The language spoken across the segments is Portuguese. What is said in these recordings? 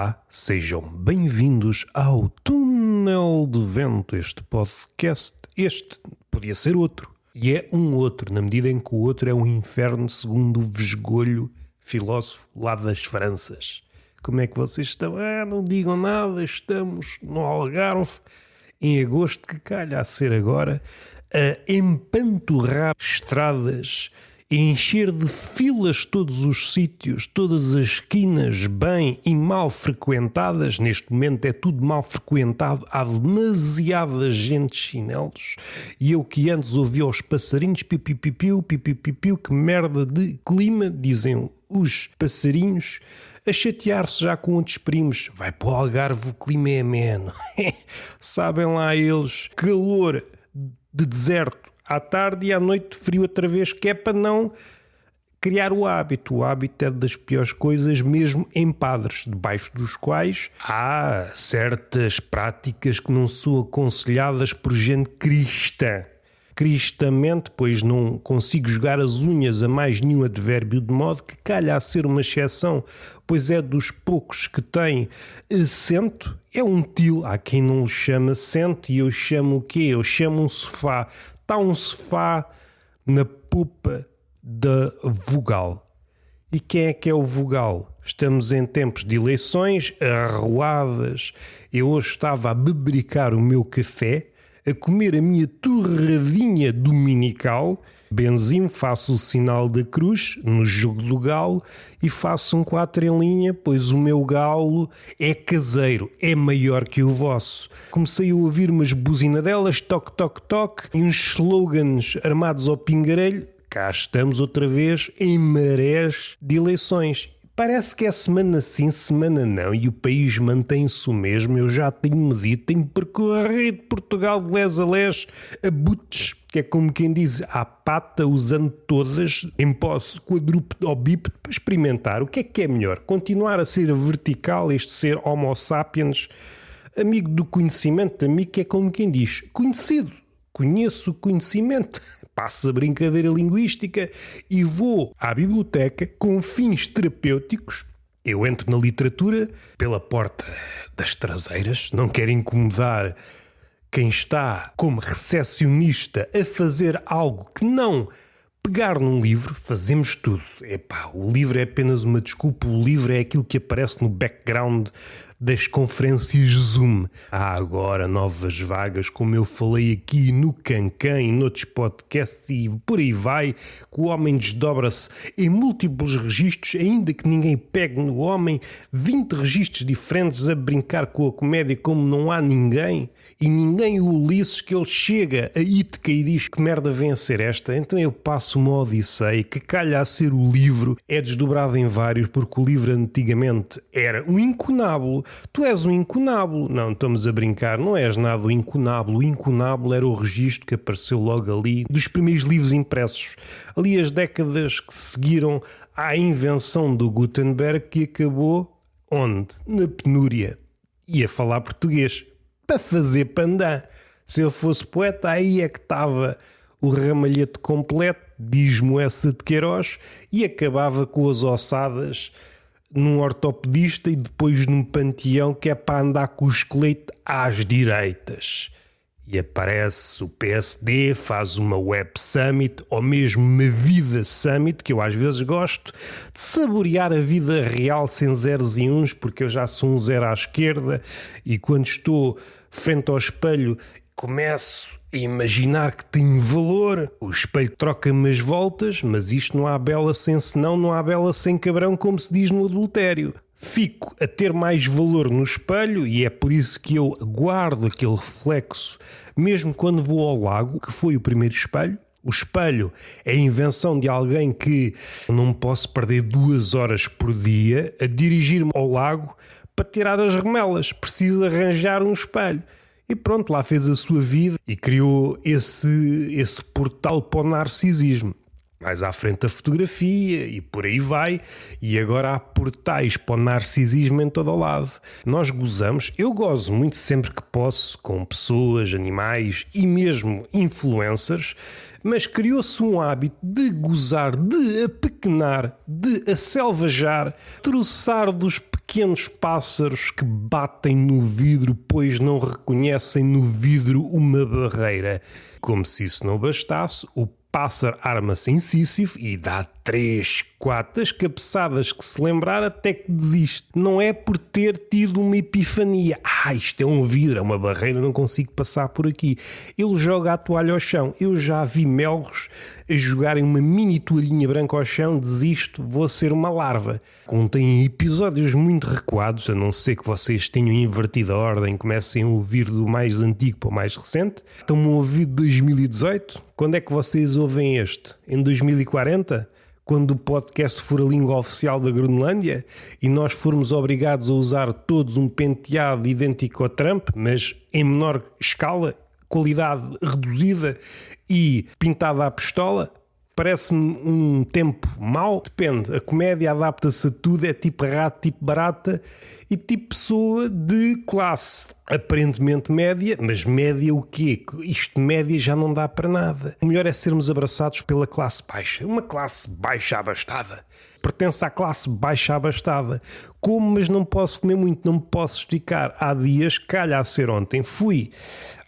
Olá, sejam bem-vindos ao Túnel de Vento, este podcast. Este podia ser outro, e é um outro, na medida em que o outro é um inferno, segundo o Vesgolho, filósofo lá das Franças. Como é que vocês estão? Não digam nada, estamos no Algarve, em agosto, que calha a ser agora, a empanturrar estradas, encher de filas todos os sítios, todas as esquinas bem e mal frequentadas. Neste momento é tudo mal frequentado, há demasiada gente de chinelos, e eu que antes ouvia os passarinhos pipipipiu, pipipipiu, que merda de clima, dizem os passarinhos, a chatear-se já com outros primos. Vai para o Algarve, o clima é ameno. Sabem lá eles, calor de deserto à tarde e à noite frio outra vez, que é para não criar o hábito. O hábito é das piores coisas, mesmo em padres, debaixo dos quais há certas práticas que não são aconselhadas por gente cristã. Cristamente, pois não consigo jogar as unhas a mais nenhum advérbio, de modo que calha a ser uma exceção, pois é dos poucos que tem assento. É um til, há quem não o chama assento, e eu chamo o quê? Eu chamo um sofá. Está um sofá na popa da vogal. E quem é o vogal? Estamos em tempos de eleições, arruadas. Eu hoje estava a bebericar o meu café, a comer a minha torradinha dominical, benzinho, faço o sinal da cruz no jogo do galo e faço um 4 em linha, pois o meu galo é caseiro, é maior que o vosso. Comecei a ouvir umas buzinadelas, toque, toque, toque, e uns slogans armados ao pingarelho. Cá estamos outra vez em marés de eleições. Parece que é semana sim, semana não, e o país mantém-se o mesmo. Eu já tenho medido, tenho percorrido Portugal de les a les, a butes, que é como quem diz, à pata, usando todas, em posse quadrúpede ou bípede, para experimentar o que é melhor. Continuar a ser vertical, este ser homo sapiens, amigo do conhecimento, amigo que é como quem diz, conhecido. Conheço o conhecimento, passo a brincadeira linguística e vou à biblioteca com fins terapêuticos. Eu entro na literatura pela porta das traseiras, não quero incomodar quem está como recepcionista a fazer algo que não pegar num livro. Fazemos tudo. O livro é apenas uma desculpa, o livro é aquilo que aparece no background das conferências Zoom. Há agora novas vagas, como eu falei aqui no Cancan e noutros podcasts, e por aí vai, que o homem desdobra-se em múltiplos registros, ainda que ninguém pegue no homem, 20 registros diferentes a brincar com a comédia como não há ninguém, e ninguém o Ulisses, que ele chega a Ítica e diz que merda vem a ser esta. Então eu passo uma odisseia, que calha a ser o livro, é desdobrado em vários, porque o livro antigamente era um incunábulo. Tu és um incunábulo. Não, estamos a brincar, não és nada o incunábulo. O incunábulo era o registro que apareceu logo ali dos primeiros livros impressos. Ali as décadas que seguiram à invenção do Gutenberg, que acabou onde? Na penúria. Ia falar português para fazer pandan. Se eu fosse poeta, aí é que estava o ramalhete completo, diz-me essa de Queiroz, e acabava com as ossadas num ortopedista e depois num panteão, que é para andar com o esqueleto às direitas. E aparece o PSD, faz uma Web Summit, ou mesmo uma Vida Summit, que eu às vezes gosto de saborear a vida real sem zeros e uns, porque eu já sou um zero à esquerda, e quando estou frente ao espelho começo a imaginar que tenho valor. O espelho troca-me as voltas, mas isto não há bela sem senão, não há bela sem cabrão, como se diz no adultério. Fico a ter mais valor no espelho, e é por isso que eu guardo aquele reflexo, mesmo quando vou ao lago, que foi o primeiro espelho. O espelho é a invenção de alguém que não posso perder 2 horas por dia a dirigir-me ao lago para tirar as remelas. Preciso arranjar um espelho. E pronto, lá fez a sua vida e criou esse portal para o narcisismo. Mais à frente a fotografia e por aí vai, e agora há portais para o narcisismo em todo o lado. Nós gozamos, eu gozo muito sempre que posso, com pessoas, animais e mesmo influencers, mas criou-se um hábito de gozar, de apequenar, de aselvajar, troçar dos pequenos pequenos pássaros que batem no vidro pois não reconhecem no vidro uma barreira. Como se isso não bastasse, o pássaro arma-se em Sísifo e dá 3, 4 cabeçadas que se lembrar até que desiste. Não é por ter tido uma epifania. Isto é um vidro, é uma barreira, não consigo passar por aqui. Ele joga a toalha ao chão. Eu já vi melros a jogarem uma mini toalhinha branca ao chão, desisto, vou ser uma larva. Contém episódios muito recuados, a não ser que vocês tenham invertido a ordem, comecem a ouvir do mais antigo para o mais recente. Estão-me a ouvir de 2018? Quando é que vocês ouvem este? Em 2040? Quando o podcast for a língua oficial da Groenlândia e nós formos obrigados a usar todos um penteado idêntico ao Trump, mas em menor escala, qualidade reduzida e pintada à pistola? Parece-me um tempo mau? Depende. A comédia adapta-se a tudo, é tipo rato, tipo barata e tipo pessoa de classe aparentemente média, mas média o quê? Isto de média já não dá para nada. O melhor é sermos abraçados pela classe baixa. Uma classe baixa abastada. Pertence à classe baixa abastada. Como, mas não posso comer muito, não me posso esticar. Há dias, calha a ser ontem, fui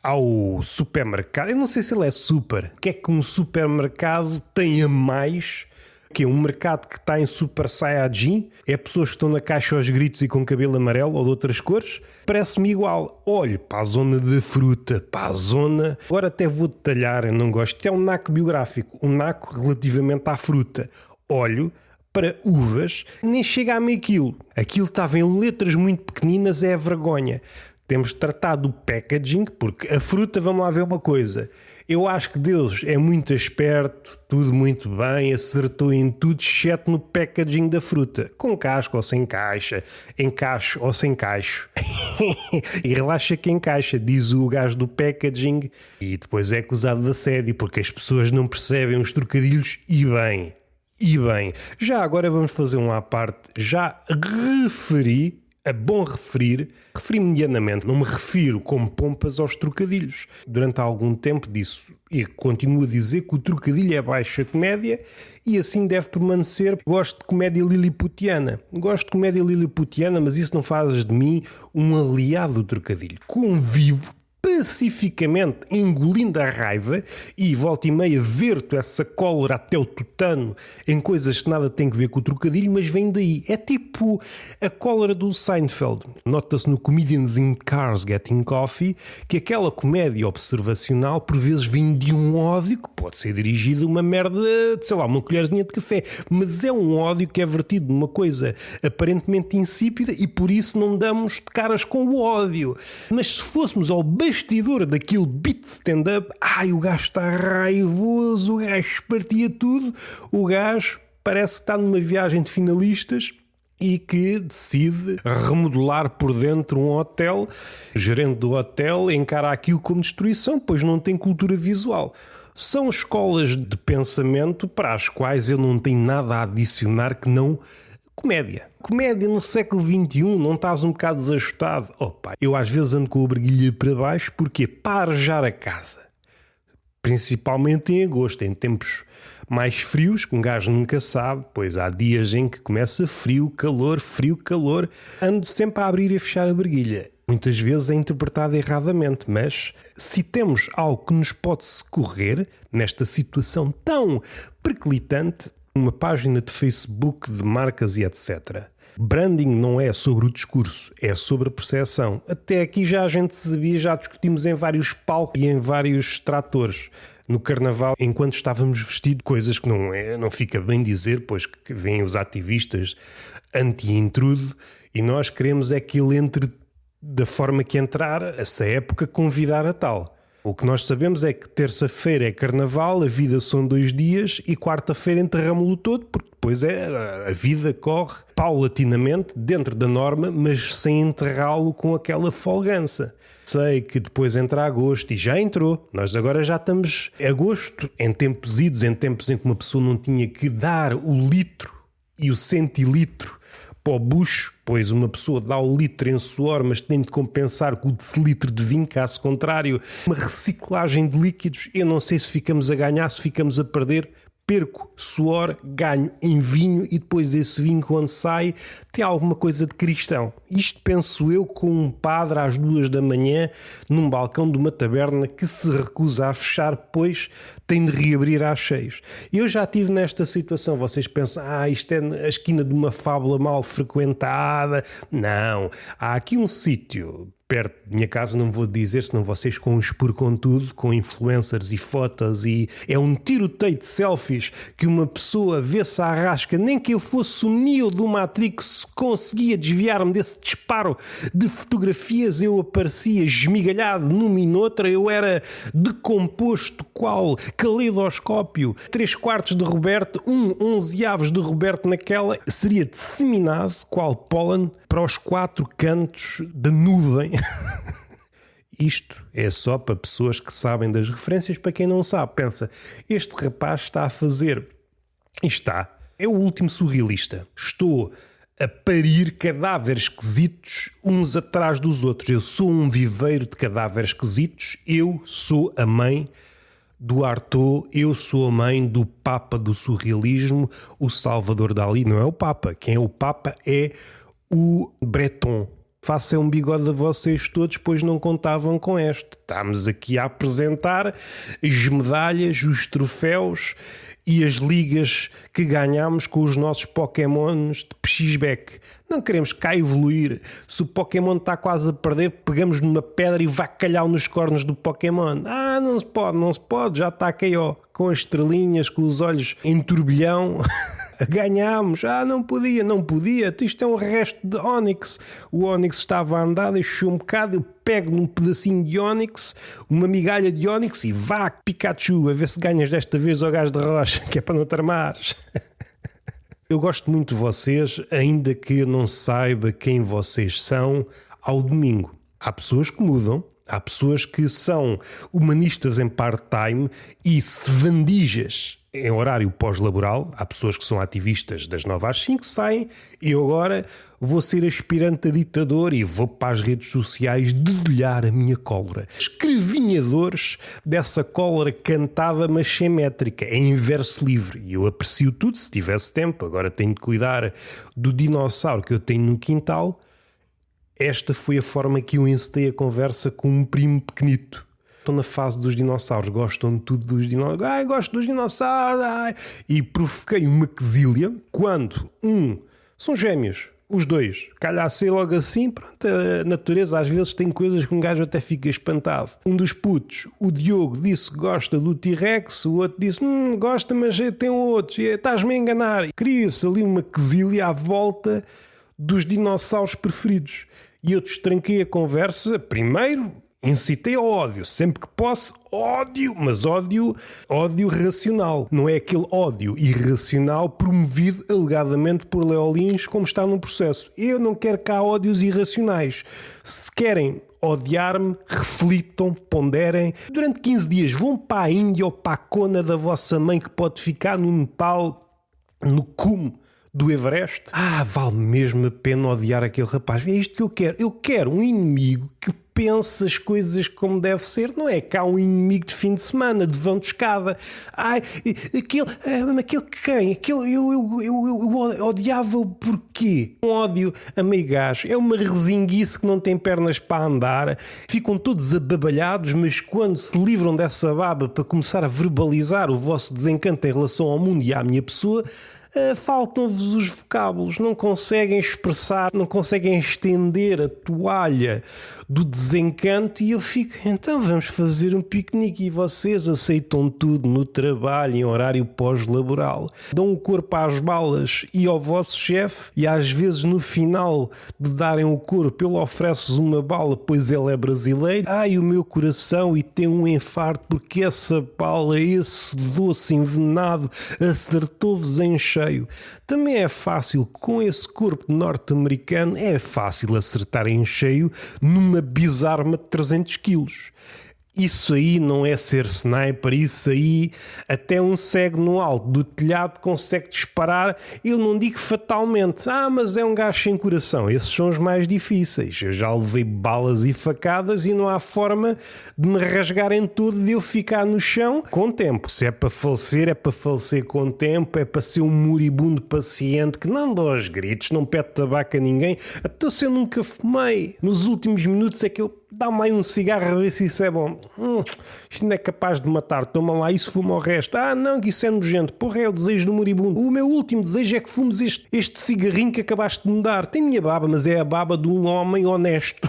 ao supermercado. Eu não sei se ele é super. O que é que um supermercado tem a mais que um mercado que está em Super Saiyajin? É pessoas que estão na caixa aos gritos e com cabelo amarelo ou de outras cores? Parece-me igual. Olho para a zona da fruta, para a zona... Agora até vou detalhar, eu não gosto. É um naco biográfico, um naco relativamente à fruta. Olho para uvas, nem chega a meio quilo. Aquilo estava em letras muito pequeninas, é a vergonha. Temos de tratar do packaging, porque a fruta, vamos lá ver uma coisa. Eu acho que Deus é muito esperto, tudo muito bem, acertou em tudo, exceto no packaging da fruta. Com casca ou sem caixa, encaixe ou sem caixo. E relaxa que encaixa, diz o gajo do packaging. E depois é acusado de assédio, porque as pessoas não percebem os trocadilhos e bem. E bem, já agora vamos fazer um à parte. Já referi... É bom referi medianamente, não me refiro como pompas aos trocadilhos. Durante algum tempo disse e continuo a dizer que o trocadilho é baixa comédia e assim deve permanecer. Gosto de comédia liliputiana, mas isso não faz de mim um aliado do trocadilho. Convivo pacificamente, engolindo a raiva e volta e meia verto essa cólera até o tutano em coisas que nada têm a ver com o trocadilho, mas vem daí. É tipo a cólera do Seinfeld. Nota-se no Comedians in Cars Getting Coffee que aquela comédia observacional por vezes vem de um ódio que pode ser dirigido a uma merda, sei lá, uma colherzinha de café, mas é um ódio que é vertido numa coisa aparentemente insípida e por isso não damos de caras com o ódio. Mas se fôssemos ao bastidor daquele beat stand-up, o gajo está raivoso, o gajo partia tudo, o gajo parece que está numa viagem de finalistas e que decide remodelar por dentro um hotel. O gerente do hotel encara aquilo como destruição, pois não tem cultura visual. São escolas de pensamento para as quais eu não tenho nada a adicionar que não comédia. Comédia no século XXI, não estás um bocado desajustado? Eu às vezes ando com a barguilha para baixo porque para arejar a casa. Principalmente em agosto, em tempos mais frios, que um gajo nunca sabe, pois há dias em que começa frio, calor, ando sempre a abrir e a fechar a barguilha. Muitas vezes é interpretado erradamente, mas se temos algo que nos pode socorrer nesta situação tão periclitante, uma página de Facebook de marcas e etc. Branding não é sobre o discurso, é sobre a percepção. Até aqui já a gente sabia, já discutimos em vários palcos e em vários tratores. No Carnaval, enquanto estávamos vestidos, coisas que não fica bem dizer, pois que vêm os ativistas anti-intrudo e nós queremos é que ele entre da forma que entrar, essa época convidar a tal. O que nós sabemos é que terça-feira é Carnaval, a vida são 2 dias e quarta-feira enterramos-lo todo, porque depois a vida corre paulatinamente dentro da norma, mas sem enterrá-lo com aquela folgança. Sei que depois entra agosto e já entrou. Nós agora já estamos em agosto, em tempos idos, em tempos em que uma pessoa não tinha que dar o litro e o centilitro para o bucho, pois uma pessoa dá o litro em suor, mas tem de compensar com o decilitro de vinho, caso contrário, uma reciclagem de líquidos. Eu não sei se ficamos a ganhar, se ficamos a perder, perco suor, ganho em vinho e depois esse vinho quando sai tem alguma coisa de cristão. Isto penso eu com um padre às 2 da manhã num balcão de uma taberna que se recusa a fechar, pois tem de reabrir às 6. Eu já estive nesta situação. Vocês pensam, isto é a esquina de uma fábula mal frequentada. Não, há aqui um sítio perto da minha casa, não vou dizer, senão vocês conspurcam tudo, com influencers e fotos, e é um tiroteio de selfies que uma pessoa vê-se à rasca, nem que eu fosse o Neo do Matrix conseguia desviar-me desse disparo de fotografias, eu aparecia esmigalhado numa e noutra, eu era decomposto qual caleidoscópio, 3/4 de Roberto, 11/11 de Roberto naquela, seria disseminado qual pólen para os 4 cantos da nuvem. Isto é só para pessoas que sabem das referências. Para quem não sabe, pensa, este rapaz está a fazer... é o último surrealista. Estou a parir cadáveres esquisitos uns atrás dos outros. Eu sou um viveiro de cadáveres esquisitos. Eu sou a mãe do Artaud, eu sou a mãe do Papa do surrealismo, o Salvador Dalí. Não é o Papa. Quem é o Papa é o Breton. Façam um bigode a vocês todos, pois não contavam com este. Estamos aqui a apresentar as medalhas, os troféus e as ligas que ganhamos com os nossos Pokémons de PXBEC. Não queremos cá evoluir. Se o Pokémon está quase a perder, pegamos numa pedra e vai calhar nos cornos do Pokémon. Não se pode, já está KO. Com as estrelinhas, com os olhos em turbilhão... Ganhámos, não podia, isto é um resto de Onix. O Onix estava a andar, deixou um bocado, eu pego num pedacinho de Onix, uma migalha de Onix e vá, Pikachu, a ver se ganhas desta vez ao gás de rocha, que é para não tramares. Eu gosto muito de vocês, ainda que eu não saiba quem vocês são ao domingo. Há pessoas que mudam. Há pessoas que são humanistas em part-time e sevandijas em horário pós-laboral. Há pessoas que são ativistas das 9 às 5, saem. Eu agora vou ser aspirante a ditador e vou para as redes sociais dedilhar a minha cólera. Escrevinhadores dessa cólera cantada mas sem métrica, em verso livre. E eu aprecio tudo se tivesse tempo. Agora tenho de cuidar do dinossauro que eu tenho no quintal. Esta foi a forma que eu encetei a conversa com um primo pequenito. Estou na fase dos dinossauros, gostam de tudo dos dinossauros. Gosto dos dinossauros. E provoquei uma quesilha quando, são gêmeos, os dois. Calhasse logo assim, pronto, a natureza às vezes tem coisas que um gajo até fica espantado. Um dos putos, o Diogo, disse que gosta do T-Rex, o outro disse, gosta, mas tem outros, estás-me a enganar. Cria-se ali uma quesilha à volta dos dinossauros preferidos. E eu destranquei a conversa, primeiro incitei ao ódio, sempre que posso, ódio, mas ódio racional. Não é aquele ódio irracional promovido alegadamente por Leolins como está num processo. Eu não quero cá ódios irracionais. Se querem odiar-me, reflitam, ponderem. Durante 15 dias vão para a Índia ou para a cona da vossa mãe que pode ficar no Nepal, no cume do Everest. Vale mesmo a pena odiar aquele rapaz. É isto que eu quero. Eu quero um inimigo que pense as coisas como deve ser. Não é cá um inimigo de fim de semana, de vão de escada. Aquele quem? Eu odiava-o porquê? Um ódio a meio gás. É uma rezinguice que não tem pernas para andar. Ficam todos ababalhados, mas quando se livram dessa baba para começar a verbalizar o vosso desencanto em relação ao mundo e à minha pessoa, faltam-vos os vocábulos, não conseguem expressar, não conseguem estender a toalha do desencanto e eu fico, então vamos fazer um piquenique e vocês aceitam tudo no trabalho, em horário pós-laboral, dão o corpo às balas e ao vosso chefe e às vezes no final de darem o corpo ele oferece-vos uma bala, pois ele é brasileiro, o meu coração e tem um infarto porque essa bala, esse doce envenenado acertou-vos em cheio. Também é fácil, com esse corpo norte-americano, é fácil acertar em cheio numa bizarra de 300 quilos. Isso aí não é ser sniper, isso aí até um cego no alto do telhado consegue disparar. Eu não digo fatalmente, mas é um gajo sem coração. Esses são os mais difíceis. Eu já levei balas e facadas e não há forma de me rasgarem todo, de eu ficar no chão com tempo. Se é para falecer com tempo, é para ser um moribundo paciente que não dá aos gritos, não pede tabaco a ninguém. Até se eu nunca fumei, nos últimos minutos é que eu dá-me aí um cigarro a ver se isso é bom. Isto não é capaz de matar. Toma lá, isso fuma o resto. Não, que isso é nojento. Porra, é o desejo do moribundo. O meu último desejo é que fumes este cigarrinho que acabaste de me dar. Tem minha baba, mas é a baba de um homem honesto.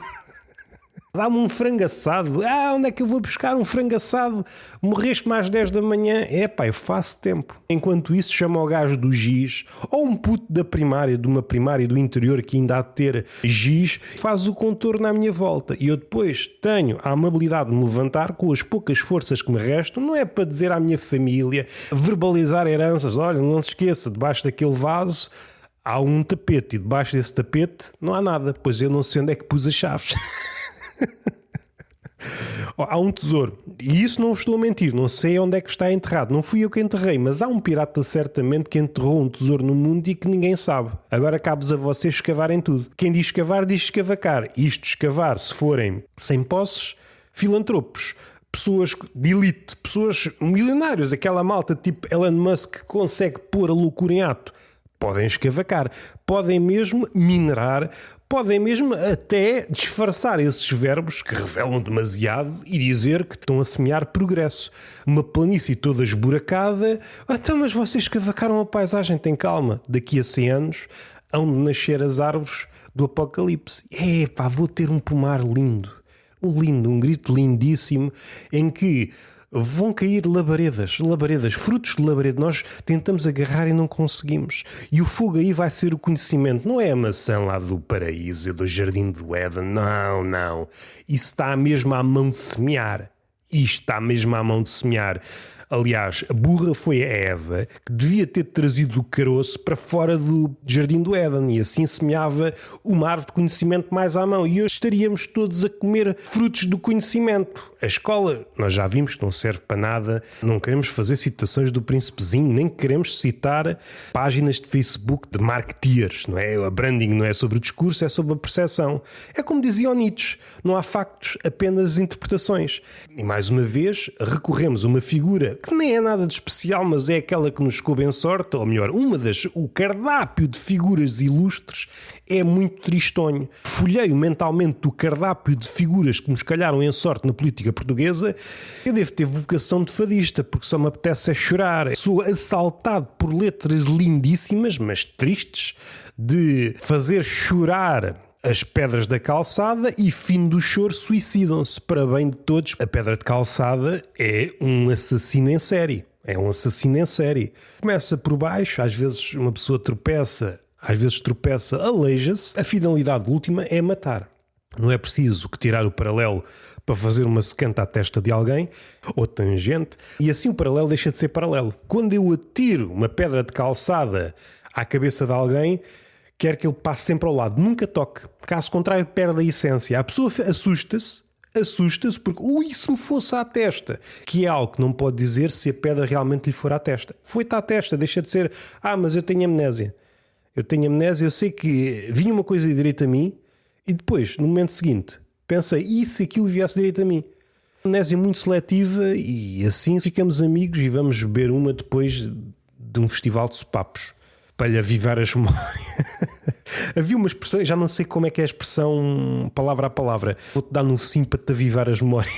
Dá-me um frango assado. Onde é que eu vou buscar um frango assado? Morreste-me às 10 da manhã. Eu faço tempo. Enquanto isso, chama o gajo do giz, ou um puto da primária, de uma primária do interior que ainda há de ter giz, faz o contorno à minha volta. E eu depois tenho a amabilidade de me levantar com as poucas forças que me restam. Não é para dizer à minha família, verbalizar heranças. Olha, não se esqueça, debaixo daquele vaso há um tapete e debaixo desse tapete não há nada. Pois eu não sei onde é que pus as chaves. Há um tesouro, e isso não estou a mentir, não sei onde é que está enterrado, não fui eu que enterrei, mas há um pirata certamente que enterrou um tesouro no mundo e que ninguém sabe. Agora cabe-vos a vocês escavarem tudo. Quem diz escavar diz escavacar. Isto escavar, se forem sem posses, filantropos, pessoas de elite, pessoas milionários, aquela malta tipo Elon Musk que consegue pôr a loucura em ato, podem escavacar, podem mesmo minerar, podem mesmo até disfarçar esses verbos que revelam demasiado e dizer que estão a semear progresso. Uma planície toda esburacada. Então, mas vocês escavacaram a paisagem, tem calma. Daqui a 100 anos hão de nascer as árvores do apocalipse. Vou ter um pomar lindo. Um grito lindíssimo em que vão cair labaredas, frutos de labareda. Nós tentamos agarrar e não conseguimos. E o fogo aí vai ser o conhecimento. Não é a maçã lá do paraíso, do jardim do Éden. Não. Isso está mesmo à mão de semear. Isto está mesmo à mão de semear. Aliás, a burra foi a Eva, que devia ter trazido o caroço para fora do jardim do Éden, e assim semeava uma árvore de conhecimento mais à mão, e hoje estaríamos todos a comer frutos do conhecimento. A escola, nós já vimos que não serve para nada, não queremos fazer citações do Príncipezinho, nem queremos citar páginas de Facebook de marketeers, não é? A branding não é sobre o discurso, é sobre a percepção. É como dizia o Nietzsche, não há factos, apenas interpretações. E mais uma vez, recorremos a uma figura que nem é nada de especial, mas é aquela que nos coube em sorte, ou melhor, o cardápio de figuras ilustres é muito tristonho. Folheio mentalmente o cardápio de figuras que nos calharam em sorte na política portuguesa. Eu devo ter vocação de fadista, porque só me apetece chorar. Sou assaltado por letras lindíssimas, mas tristes, de fazer chorar as pedras da calçada, e fim do choro suicidam-se. Para bem de todos, a pedra de calçada é um assassino em série. Começa por baixo, às vezes uma pessoa tropeça, aleija-se. A finalidade última é matar. Não é preciso que tirar o paralelo para fazer uma secanta à testa de alguém, ou tangente, e assim o paralelo deixa de ser paralelo. Quando eu atiro uma pedra de calçada à cabeça de alguém, quero que ele passe sempre ao lado, nunca toque. Caso contrário, perde a essência. A pessoa assusta-se porque, se me fosse à testa, que é algo que não pode dizer se a pedra realmente lhe for à testa. Foi-te à testa, deixa de ser, mas eu tenho amnésia. Eu sei que vinha uma coisa direito a mim, e depois, no momento seguinte, pensei, e se aquilo viesse direito a mim? Amnésia muito seletiva, e assim ficamos amigos e vamos beber uma depois de um festival de sopapos, para lhe avivar as memórias. Havia uma expressão, já não sei como é que é a expressão palavra a palavra, vou-te dar no sim para te avivar as memórias.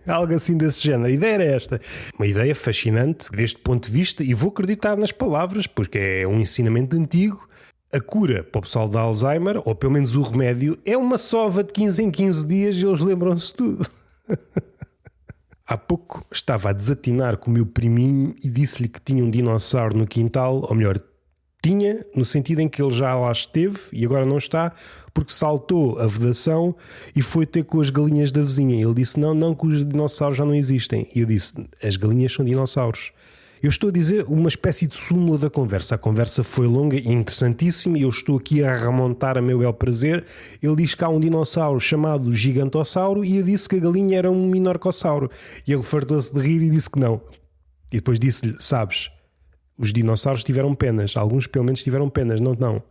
Algo assim desse género. A ideia era esta. Uma ideia fascinante deste ponto de vista, e vou acreditar nas palavras, porque é um ensinamento antigo. A cura para o pessoal de Alzheimer, ou pelo menos o remédio, é uma sova de 15 em 15 dias e eles lembram-se tudo. Há pouco estava a desatinar com o meu priminho e disse-lhe que tinha um dinossauro no quintal, ou melhor, tinha, no sentido em que ele já lá esteve e agora não está, porque saltou a vedação e foi ter com as galinhas da vizinha. Ele disse, não, que os dinossauros já não existem. E eu disse, as galinhas são dinossauros. Eu estou a dizer uma espécie de súmula da conversa. A conversa foi longa e interessantíssima e eu estou aqui a remontar a meu bel prazer. Ele diz que há um dinossauro chamado Gigantossauro e eu disse que a galinha era um Minorcossauro. E ele fartou-se de rir e disse que não. E depois disse-lhe, sabes, os dinossauros tiveram penas. Alguns pelo menos tiveram penas, não.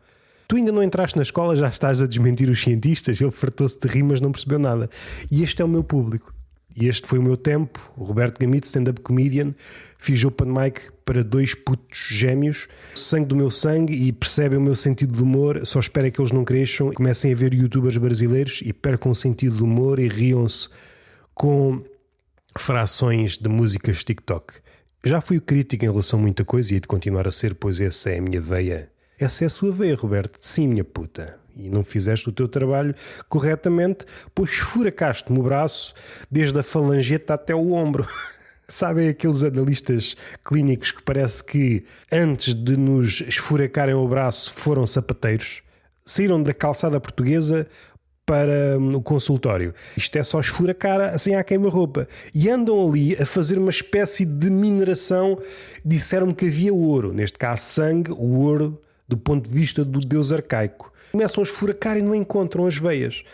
Tu ainda não entraste na escola, já estás a desmentir os cientistas. Ele fartou-se de rir, mas não percebeu nada. E este é o meu público. E este foi o meu tempo. O Roberto Gamito, stand-up comedian. Fiz open mic para 2 putos gêmeos. Sangue do meu sangue e percebem o meu sentido de humor. Só espero é que eles não cresçam e comecem a ver youtubers brasileiros e percam o sentido de humor e riam-se com frações de músicas TikTok. Já fui crítico em relação a muita coisa e hei de continuar a ser, pois essa é a minha veia. Essa é a sua veia, Roberto. Sim, minha puta. E não fizeste o teu trabalho corretamente, pois esfuracaste-me o braço desde a falangeta até o ombro. Sabem aqueles analistas clínicos que parece que antes de nos esfuracarem o braço foram sapateiros? Saíram da calçada portuguesa para o consultório. Isto é só esfuracar assim à queima-roupa. E andam ali a fazer uma espécie de mineração. Disseram-me que havia ouro, neste caso sangue, o ouro do ponto de vista do deus arcaico. Começam a esfuracar e não encontram as veias.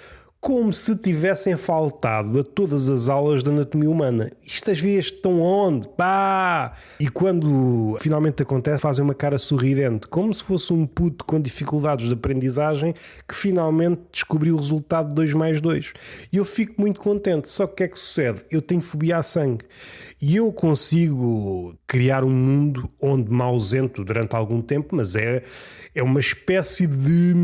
Como se tivessem faltado a todas as aulas de anatomia humana. Estas veias estão onde? Pá! E quando finalmente acontece, fazem uma cara sorridente, como se fosse um puto com dificuldades de aprendizagem que finalmente descobriu o resultado de 2 mais 2. E eu fico muito contente. Só que o que é que sucede? Eu tenho fobia a sangue. E eu consigo criar um mundo onde me ausento durante algum tempo, mas é uma espécie de...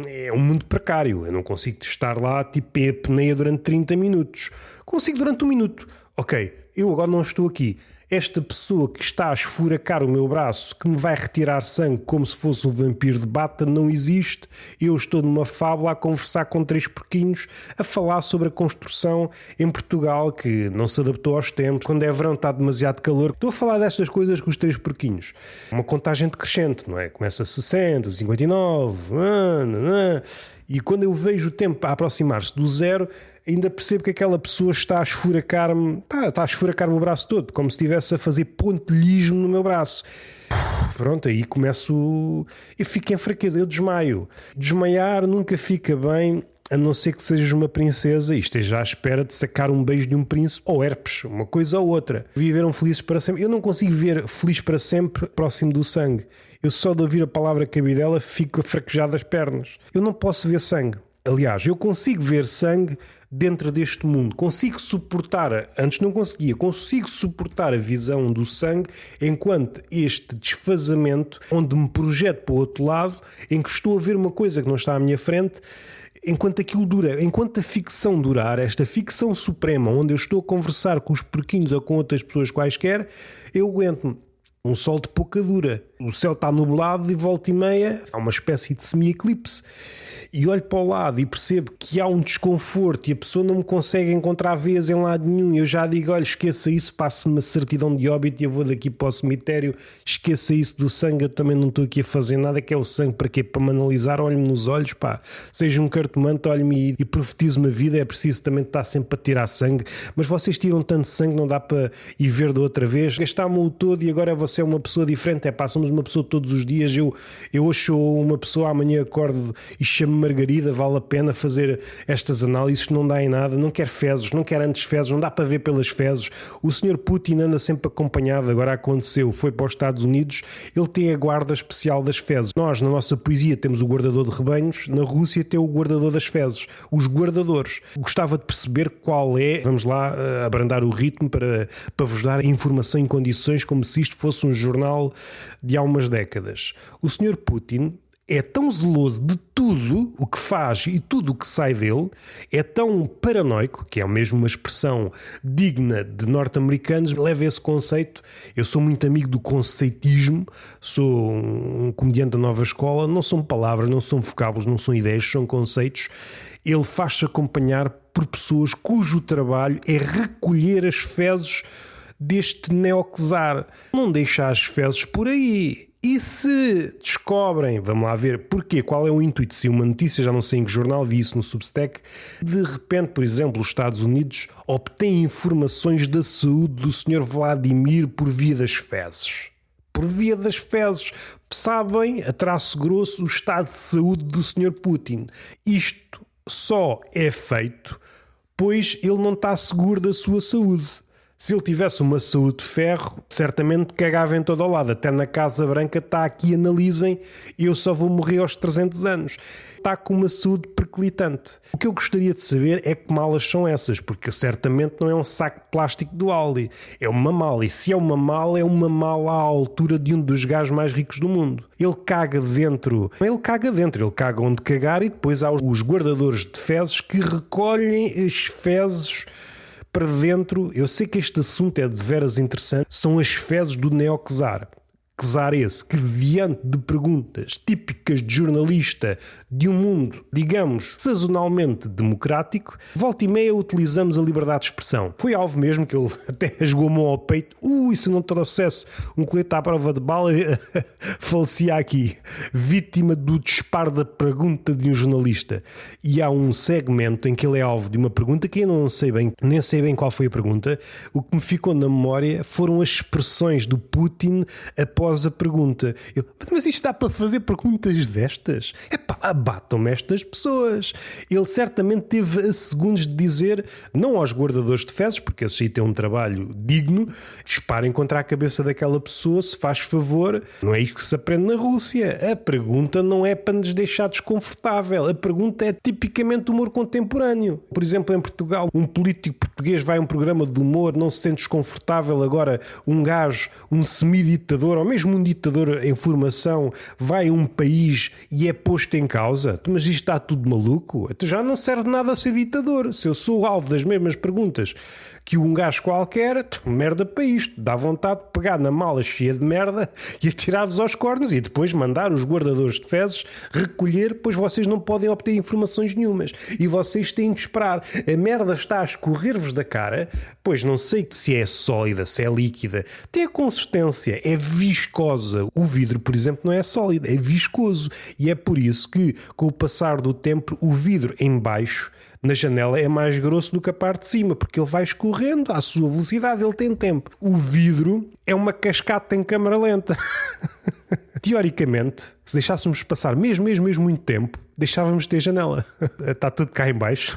é um mundo precário. Eu não consigo estar lá tipo em apneia durante 30 minutos. Consigo durante 1 minuto. Ok, eu agora não estou aqui. Esta pessoa que está a esfuracar o meu braço, que me vai retirar sangue como se fosse um vampiro de bata, não existe. Eu estou numa fábula a conversar com 3 porquinhos, a falar sobre a construção em Portugal, que não se adaptou aos tempos. Quando é verão está demasiado calor. Estou a falar destas coisas com os 3 porquinhos. Uma contagem decrescente, não é? Começa a 60, 59... E quando eu vejo o tempo a aproximar-se do zero, ainda percebo que aquela pessoa está a esfuracar-me, está a esfuracar-me o braço todo, como se estivesse a fazer pontilhismo no meu braço. Pronto, aí começo... eu fico em fraqueza, eu desmaio. Desmaiar nunca fica bem, a não ser que sejas uma princesa e esteja à espera de sacar um beijo de um príncipe ou herpes, uma coisa ou outra. Viveram felizes para sempre. Eu não consigo ver feliz para sempre próximo do sangue. Eu só de ouvir a palavra cabidela fico a fraquejar das pernas. Eu não posso ver sangue. Aliás, eu consigo ver sangue dentro deste mundo. Consigo suportar, antes não conseguia, consigo suportar a visão do sangue enquanto este desfazamento, onde me projeto para o outro lado, em que estou a ver uma coisa que não está à minha frente, enquanto aquilo dura, enquanto a ficção durar, esta ficção suprema, onde eu estou a conversar com os porquinhos ou com outras pessoas quaisquer, eu aguento-me. Um sol de pouca dura. O céu está nublado e volta e meia há uma espécie de semi-eclipse. E olho para o lado e percebo que há um desconforto e a pessoa não me consegue encontrar veias em lado nenhum. Eu já digo, olha, esqueça isso, passe-me uma certidão de óbito e eu vou daqui para o cemitério. Esqueça isso do sangue, eu também não estou aqui a fazer nada. Que é o sangue para quê? Para me analisar, olhe-me nos olhos, pá. Seja um cartomante, olhe-me e profetize-me a vida. É preciso também estar sempre a tirar sangue. Mas vocês tiram tanto sangue, não dá para ir ver de outra vez. Gastámos-o todo e agora você é uma pessoa diferente. É pá, somos uma pessoa todos os dias. Eu hoje sou uma pessoa, amanhã acordo e chamo-me Margarida, vale a pena fazer estas análises, não dá em nada, não quer fezes, não quer antes fezes, não dá para ver pelas fezes. O senhor Putin anda sempre acompanhado, agora aconteceu, foi para os Estados Unidos, ele tem a guarda especial das fezes. Nós, na nossa poesia, temos o guardador de rebanhos, na Rússia tem o guardador das fezes, os guardadores. Gostava de perceber qual é, vamos lá, abrandar o ritmo para vos dar informação em condições como se isto fosse um jornal de há umas décadas. O senhor Putin é tão zeloso de tudo o que faz e tudo o que sai dele, é tão paranoico, que é mesmo uma expressão digna de norte-americanos, leva esse conceito. Eu sou muito amigo do conceitismo, sou um comediante da nova escola, não são palavras, não são vocábulos, não são ideias, são conceitos. Ele faz-se acompanhar por pessoas cujo trabalho é recolher as fezes deste neoczar. Não deixa as fezes por aí. E se descobrem, vamos lá ver, porquê, qual é o intuito, se uma notícia, já não sei em que jornal, vi isso no Substack, de repente, por exemplo, os Estados Unidos obtêm informações da saúde do Sr. Vladimir por via das fezes. Por via das fezes. Sabem, a traço grosso, o estado de saúde do Sr. Putin. Isto só é feito pois ele não está seguro da sua saúde. Se ele tivesse uma saúde de ferro, certamente cagava em todo o lado. Até na Casa Branca está aqui, analisem, eu só vou morrer aos 300 anos. Está com uma saúde perclitante. O que eu gostaria de saber é que malas são essas, porque certamente não é um saco de plástico do Aldi. É uma mala, e se é uma mala à altura de um dos gajos mais ricos do mundo. Ele caga dentro, ele caga onde cagar, e depois há os guardadores de fezes que recolhem as fezes para dentro. Eu sei que este assunto é de veras interessante. São as fezes do neo-czar. Czar esse que, diante de perguntas típicas de jornalista de um mundo, digamos, sazonalmente democrático, volta e meia utilizamos a liberdade de expressão. Foi alvo mesmo que ele até jogou a mão ao peito. Se não trouxesse um colete à prova de bala, falecia aqui. Vítima do disparo da pergunta de um jornalista. E há um segmento em que ele é alvo de uma pergunta que eu não sei bem, nem sei bem qual foi a pergunta. O que me ficou na memória foram as expressões do Putin após a pergunta. Mas isto dá para fazer perguntas destas? Abatam-me estas pessoas. Ele certamente teve a segundos de dizer, não aos guardadores de fezes, porque esses aí têm um trabalho digno, disparem contra a cabeça daquela pessoa, se faz favor. Não é isto que se aprende na Rússia. A pergunta não é para nos deixar desconfortável. A pergunta é tipicamente humor contemporâneo. Por exemplo, em Portugal, um político português vai a um programa de humor, não se sente desconfortável. Agora, um gajo, um semiditador, ou mesmo um ditador em formação, vai a um país e é posto em causa. Mas isto está tudo maluco. Então já não serve nada a ser ditador. Se eu sou alvo das mesmas perguntas que um gajo qualquer, merda para isto. Dá vontade de pegar na mala cheia de merda e atirar-vos aos cornos e depois mandar os guardadores de fezes recolher, pois vocês não podem obter informações nenhumas. E vocês têm de esperar. A merda está a escorrer-vos da cara, pois não sei se é sólida, se é líquida. Tem a consistência, é viscosa. O vidro, por exemplo, não é sólido, é viscoso. E é por isso que, com o passar do tempo, o vidro em baixo na janela é mais grosso do que a parte de cima, porque ele vai escorrendo à sua velocidade, ele tem tempo. O vidro é uma cascata em câmara lenta. Teoricamente, se deixássemos passar mesmo muito tempo, deixávamos de ter janela. Está tudo cá em baixo.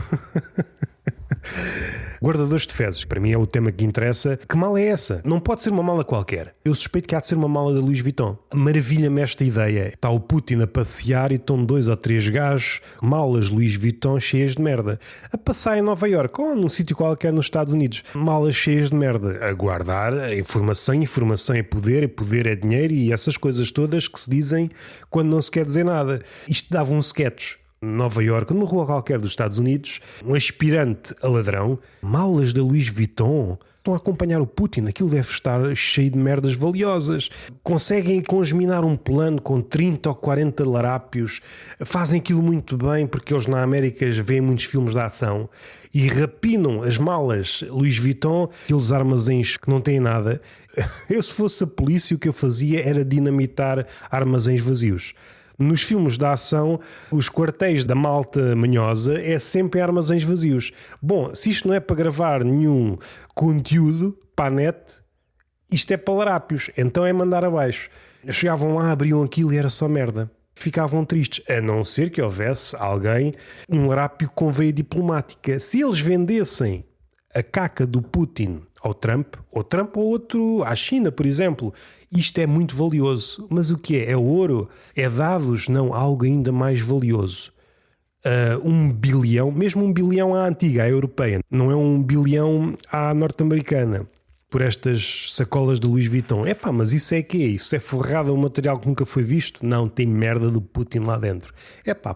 Guardadores de fezes, para mim é o tema que interessa. Que mala é essa? Não pode ser uma mala qualquer. Eu suspeito que há de ser uma mala da Louis Vuitton. Maravilha-me esta ideia. Está o Putin a passear e estão 2 ou 3 gajos, malas Louis Vuitton cheias de merda, a passar em Nova Iorque ou num sítio qualquer nos Estados Unidos. Malas cheias de merda. A guardar informação é poder, e poder é dinheiro e essas coisas todas que se dizem quando não se quer dizer nada. Isto dava um sketch. Nova Iorque, numa rua qualquer dos Estados Unidos, um aspirante a ladrão, malas da Louis Vuitton, estão a acompanhar o Putin, aquilo deve estar cheio de merdas valiosas. Conseguem congeminar um plano com 30 ou 40 larápios, fazem aquilo muito bem, porque eles na América veem muitos filmes de ação, e rapinam as malas Louis Vuitton, aqueles armazéns que não têm nada. Eu, se fosse a polícia, o que eu fazia era dinamitar armazéns vazios. Nos filmes de ação, os quartéis da malta manhosa é sempre em armazéns vazios. Bom, se isto não é para gravar nenhum conteúdo para a net, isto é para larápios, então é mandar abaixo. Chegavam lá, abriam aquilo e era só merda. Ficavam tristes, a não ser que houvesse alguém, um larápio com veia diplomática. Se eles vendessem a caca do Putin ao Trump ou outro, à China, por exemplo, isto é muito valioso. Mas o que é? É ouro? É dados? Não, algo ainda mais valioso. 1 bilhão, mesmo 1 bilhão à antiga, à europeia, não é 1 bilhão à norte-americana, por estas sacolas de Louis Vuitton. Mas isso é que é? Isso é forrado a um material que nunca foi visto? Não, tem merda do Putin lá dentro.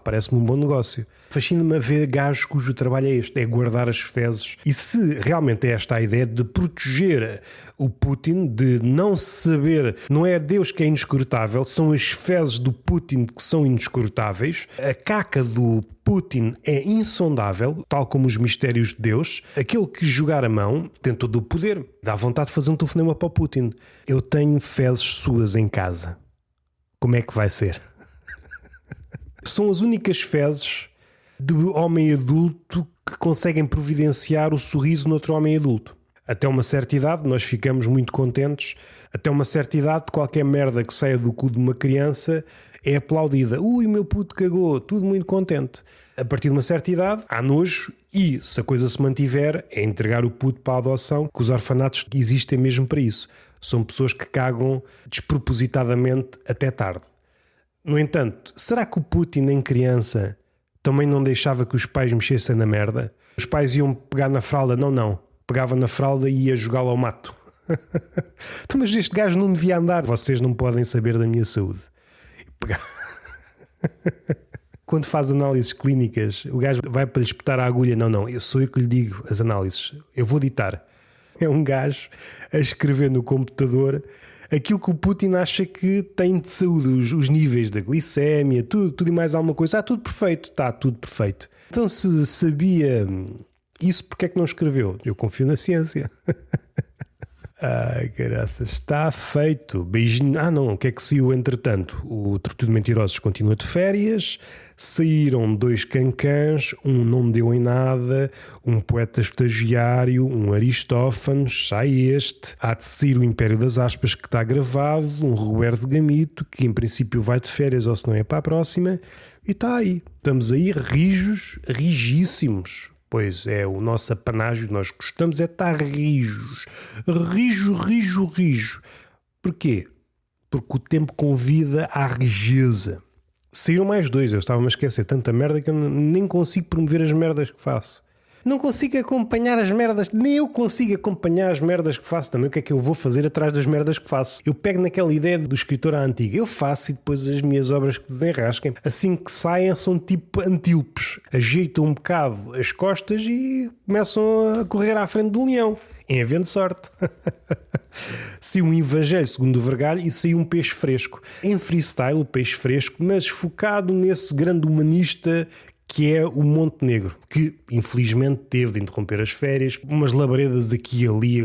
Parece-me um bom negócio. Fascina-me a ver gajos cujo trabalho é este, é guardar as fezes. E se realmente é esta a ideia de proteger o Putin, de não saber, não é Deus que é inescrutável, são as fezes do Putin que são inescrutáveis, a caca do Putin é insondável, tal como os mistérios de Deus. Aquele que jogar a mão tem todo o poder, dá vontade de fazer um telefonema para o Putin. Eu tenho fezes suas em casa. como é que vai ser? São as únicas fezes de homem adulto que conseguem providenciar o sorriso noutro homem adulto. Até uma certa idade nós ficamos muito contentes. Até uma certa idade qualquer merda que saia do cu de uma criança é aplaudida. Ui, o meu puto cagou, tudo muito contente. A partir de uma certa idade há nojo e, se a coisa se mantiver, é entregar o puto para a adoção, que os orfanatos existem mesmo para isso. São pessoas que cagam despropositadamente até tarde. No entanto, será que o Putin em criança também não deixava que os pais mexessem na merda? Os pais iam pegar na fralda? Não. Pegava na fralda e ia jogá-la ao mato. Então, mas este gajo não devia andar. Vocês não podem saber da minha saúde. Quando faz análises clínicas, o gajo vai para lhe espetar a agulha. Não, sou eu que lhe digo as análises. Eu vou ditar. É um gajo a escrever no computador aquilo que o Putin acha que tem de saúde, os níveis da glicémia, tudo e mais alguma coisa. Tudo perfeito. Está tudo perfeito. Então, se sabia isso, porque é que não escreveu? Eu confio na ciência. Ai, caraças, está feito. Beijinho. O que é que saiu entretanto? O Tortuga de Mentirosos continua de férias. Saíram 2 cancãs, um não deu em nada, um poeta estagiário, um Aristófanes, sai este. Há de sair o Império das Aspas, que está gravado, um Roberto Gamito, que em princípio vai de férias ou se não é para a próxima. E está aí. Estamos aí rigíssimos. Pois é, o nosso apanágio, nós gostamos é estar rijos. Rijo. Porquê? Porque o tempo convida à rijeza. Saíram mais 2, eu estava-me a esquecer tanta merda que eu nem consigo promover as merdas que faço. Não consigo acompanhar as merdas, nem eu consigo acompanhar as merdas que faço também. O que é que eu vou fazer atrás das merdas que faço? Eu pego naquela ideia do escritor à antiga, eu faço e depois as minhas obras que desenrasquem, assim que saem, são tipo antílopes. Ajeitam um bocado as costas e começam a correr à frente do leão. Em havendo sorte. Saiu um Evangelho segundo o Vergalho e saiu um Peixe Fresco. Em freestyle, o Peixe Fresco, mas focado nesse grande humanista que é o Montenegro, que infelizmente teve de interromper as férias, umas labaredas aqui e ali.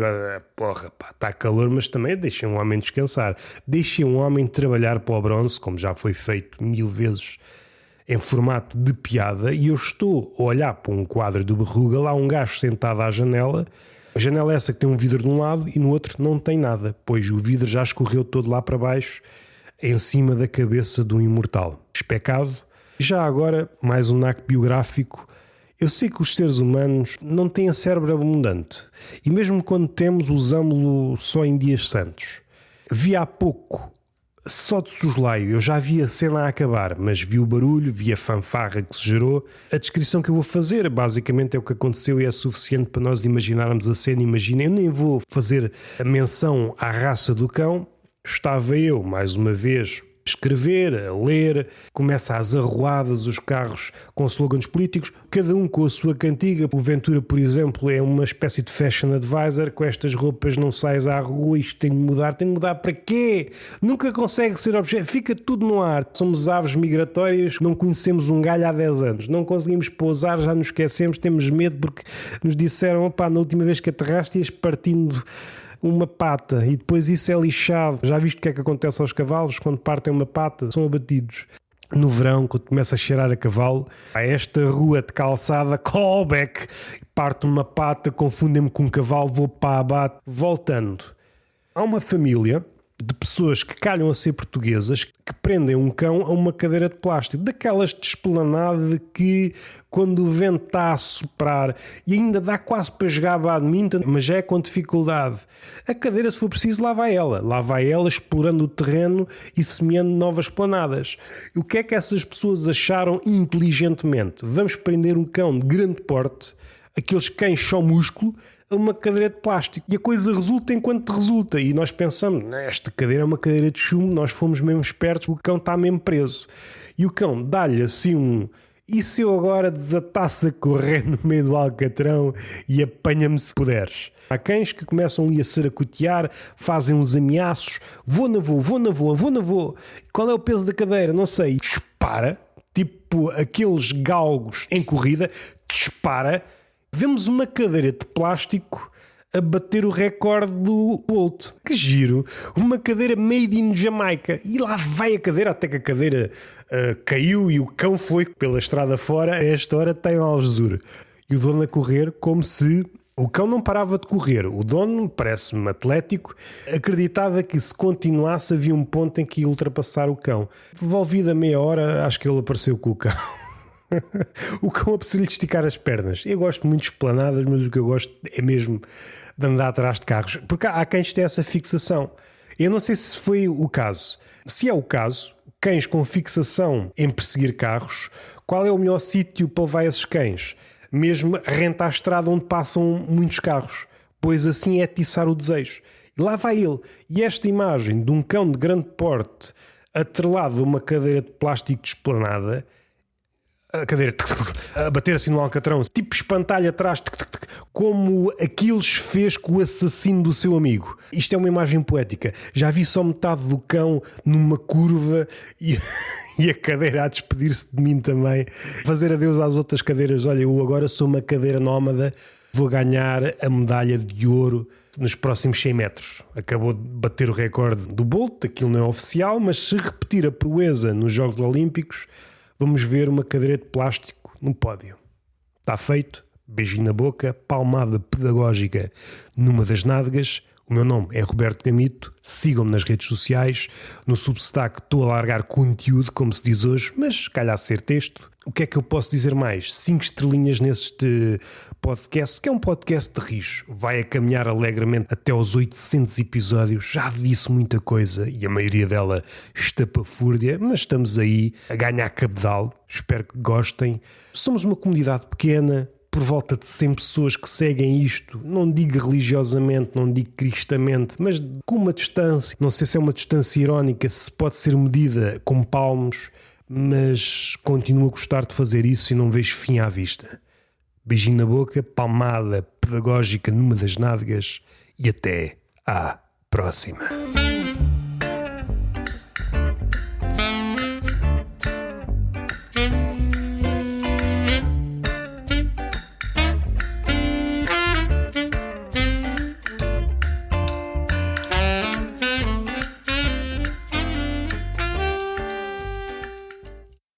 Porra, pá, está calor, mas também deixem um homem descansar. Deixem um homem trabalhar para o bronze, como já foi feito 1000 vezes em formato de piada. E eu estou a olhar para um quadro do Berruga, lá um gajo sentado à janela. A janela é essa que tem um vidro de um lado e no outro não tem nada, pois o vidro já escorreu todo lá para baixo, em cima da cabeça do imortal. Especado. Já agora, mais um naco biográfico. Eu sei que os seres humanos não têm cérebro abundante e mesmo quando temos, usamos-lo só em dias santos. Vi há pouco, só de soslaio, eu já vi a cena a acabar, mas vi o barulho, vi a fanfarra que se gerou. A descrição que eu vou fazer basicamente é o que aconteceu e é suficiente para nós imaginarmos a cena. Imaginem, eu nem vou fazer a menção à raça do cão. Estava eu, mais uma vez, escrever, a ler, começa às arruadas os carros com slogans políticos, cada um com a sua cantiga. O Ventura, por exemplo, é uma espécie de fashion advisor. Com estas roupas não sais à rua, isto tem de mudar para quê? Nunca consegue ser objeto, fica tudo no ar. Somos aves migratórias, não conhecemos um galho há 10 anos, não conseguimos pousar, já nos esquecemos, temos medo porque nos disseram, na última vez que aterraste ias partindo uma pata e depois isso é lixado. Já viste o que é que acontece aos cavalos quando partem uma pata? São abatidos. No verão, quando começa a cheirar a cavalo, a esta rua de calçada, callback, parte uma pata, confundem-me com um cavalo, vou para a abate. Voltando, há uma família de pessoas que calham a ser portuguesas que prendem um cão a uma cadeira de plástico, daquelas de esplanada que quando o vento está a soprar e ainda dá quase para jogar badminton, mas já é com dificuldade. A cadeira, se for preciso, lá vai ela explorando o terreno e semeando novas esplanadas. E o que é que essas pessoas acharam inteligentemente? Vamos prender um cão de grande porte, aqueles cães só músculo, a uma cadeira de plástico. E a coisa resulta enquanto resulta. E nós pensamos, esta cadeira é uma cadeira de chumbo, nós fomos mesmo espertos, o cão está mesmo preso. E o cão dá-lhe assim um... E se eu agora desatasse a correr no meio do alcatrão e apanha-me se puderes? Há cães que começam ali a saracotear, fazem uns ameaços, vou na voo. Qual é o peso da cadeira? Não sei. Dispara, tipo aqueles galgos em corrida, dispara. Vemos uma cadeira de plástico a bater o recorde do Bolt. Que giro! Uma cadeira made in Jamaica. E lá vai a cadeira, até que a cadeira caiu e o cão foi pela estrada fora. A esta hora tem Algesur. E o dono a correr como se... O cão não parava de correr. O dono, parece-me atlético, acreditava que se continuasse havia um ponto em que ia ultrapassar o cão. Devolvida meia hora, acho que ele apareceu com o cão. O cão apeteceu-lhe esticar as pernas. Eu gosto muito de esplanadas, mas o que eu gosto é mesmo de andar atrás de carros. Porque há cães que têm essa fixação. Eu não sei se foi o caso. Se é o caso, cães com fixação em perseguir carros, qual é o melhor sítio para levar esses cães? Mesmo renta à estrada onde passam muitos carros, pois assim é atiçar o desejo. E lá vai ele. E esta imagem de um cão de grande porte atrelado a uma cadeira de plástico desplanada, a cadeira a bater assim no alcatrão, tipo espantalho atrás, como Aquiles fez com o assassino do seu amigo. Isto é uma imagem poética. Já vi só metade do cão numa curva e a cadeira a despedir-se de mim também. Fazer adeus às outras cadeiras. Olha, eu agora sou uma cadeira nómada, vou ganhar a medalha de ouro nos próximos 100 metros. Acabou de bater o recorde do Bolt, aquilo não é oficial, mas se repetir a proeza nos Jogos Olímpicos, vamos ver uma cadeira de plástico no pódio. Está feito, beijinho na boca, palmada pedagógica numa das nádegas. O meu nome é Roberto Gamito, sigam-me nas redes sociais, no Substack estou a largar conteúdo, como se diz hoje, mas calhar ser texto. O que é que eu posso dizer mais? 5 estrelinhas neste podcast, que é um podcast de riso. Vai a caminhar alegremente até aos 800 episódios, já disse muita coisa e a maioria dela estapafúrdia, mas estamos aí a ganhar cabedal, espero que gostem. Somos uma comunidade pequena, por volta de 100 pessoas que seguem isto, não digo religiosamente, não digo cristamente, mas com uma distância, não sei se é uma distância irónica, se pode ser medida com palmos, mas continuo a gostar de fazer isso e não vejo fim à vista. Beijinho na boca, palmada pedagógica numa das nádegas e até à próxima.